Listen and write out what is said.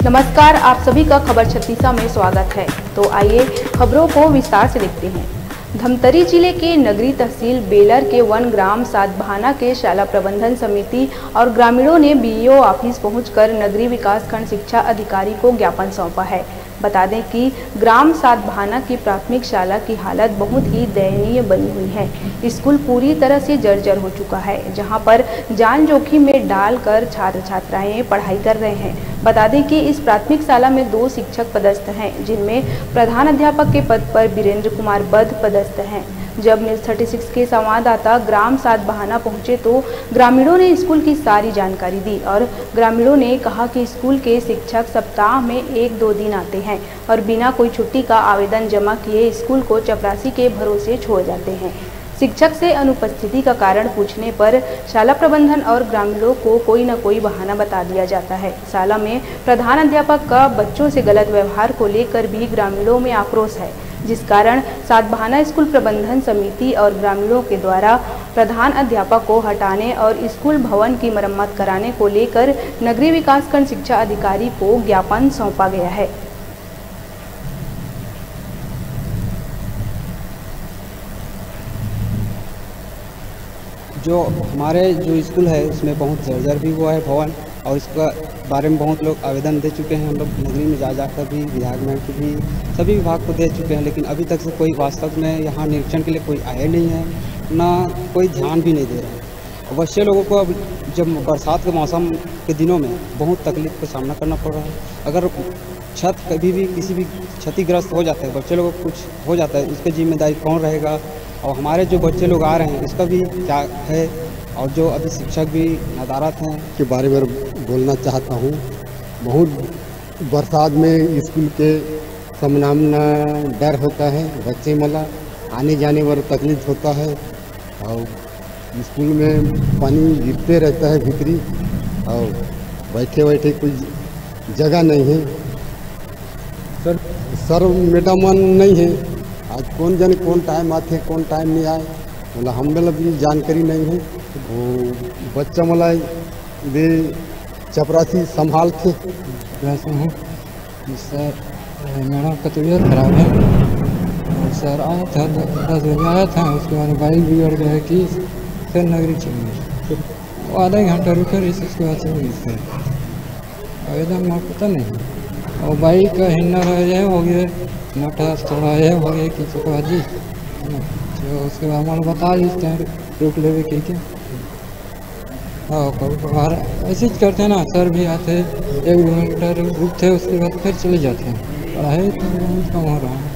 नमस्कार, आप सभी का खबर 36 में स्वागत है। तो आइए खबरों को विस्तार से देखते हैं। धमतरी जिले के नगरी तहसील बेलर के वन ग्राम सातभाना के शाला प्रबंधन समिति और ग्रामीणों ने बीईओ ऑफिस पहुंचकर नगरी विकास खंड शिक्षा अधिकारी को ज्ञापन सौंपा है। बता दें कि ग्राम सातभाना की प्राथमिक शाला की हालत बहुत ही दयनीय बनी हुई है। स्कूल पूरी तरह से जर्जर हो चुका है, जहां पर जान जोखिम में डालकर छात्र छात्राएं पढ़ाई कर रहे हैं। बता दें कि इस प्राथमिक शाला में 2 शिक्षक पदस्थ हैं, जिनमें प्रधान अध्यापक के पद पर वीरेंद्र कुमार बद्ध पदस्थ हैं। जब न्यूज़ 36 के संवाददाता ग्राम सातभाना पहुंचे तो ग्रामीणों ने स्कूल की सारी जानकारी दी और ग्रामीणों ने कहा कि स्कूल के शिक्षक सप्ताह में 1-2 दिन आते हैं और बिना कोई छुट्टी का आवेदन जमा किए स्कूल को चपरासी के भरोसे छोड़ जाते हैं। शिक्षक से अनुपस्थिति का कारण पूछने पर शाला प्रबंधन और ग्रामीणों को कोई न कोई बहाना बता दिया जाता है। शाला में प्रधान अध्यापक का बच्चों से गलत व्यवहार को लेकर भी ग्रामीणों में आक्रोश है, जिस कारण सातभाना स्कूल प्रबंधन समिति और ग्रामीणों के द्वारा प्रधान अध्यापक को हटाने और स्कूल भवन की मरम्मत कराने को लेकर नगरीय विकास खंड शिक्षा अधिकारी को ज्ञापन सौंपा गया है। जो हमारे जो स्कूल है उसमें बहुत जर्जर भी हुआ है भवन, और इसका बारे में बहुत लोग आवेदन दे चुके हैं। हम लोग नगरी में जाकर भी विधायक मैम को भी सभी विभाग को दे चुके हैं, लेकिन अभी तक से कोई वास्तव में यहाँ निरीक्षण के लिए कोई आया नहीं है, ना कोई ध्यान भी नहीं दे रहा है। बच्चे लोगों को अब जब बरसात के मौसम के दिनों में बहुत तकलीफ का सामना करना पड़ रहा है। अगर छत कभी भी किसी भी क्षतिग्रस्त हो जाता है, बच्चे लोगों को कुछ हो जाता है, उसकी जिम्मेदारी कौन रहेगा? और हमारे जो बच्चे लोग आ रहे हैं इसका भी क्या है? और जो अभी शिक्षक भी नदारत हैं के बारे में बोलना चाहता हूँ। बहुत बरसात में स्कूल के सामना डर होता है, बच्चे मतलब आने जाने में तकलीफ होता है, और स्कूल में पानी गिरते रहता है भीतरी, और बैठे बैठे कोई जगह नहीं है। सर मैडम नहीं है, आज कौन जाने कौन टाइम आते कौन टाइम नहीं आए, मतलब हम मतलब भी जानकारी नहीं है। वो बच्चा मतलब वे चपरासी संभाल थे। सर मैडम का तबीयत खराब है और सर आया था 10 बजे आया था, उसके बाद बाइक बिगड़ गया कि फिर नगरी चली, वो आधा घंटा रुके रही, उसके बाद चली सर। आवेदन में पता नहीं, और बाइक का हिन्नर है हो गया, मोटा थोड़ा है हो गया कि चुकाजी, तो उसके बाद हमारे बता देते हैं रुक ले के क्या। हाँ, कभी कभार ऐसे ही करते हैं ना, सर भी आते 1-2 घंटा रुकते, उसके बाद फिर चले जाते हैं। पढ़ाई तो बहुत कम हो रहा है।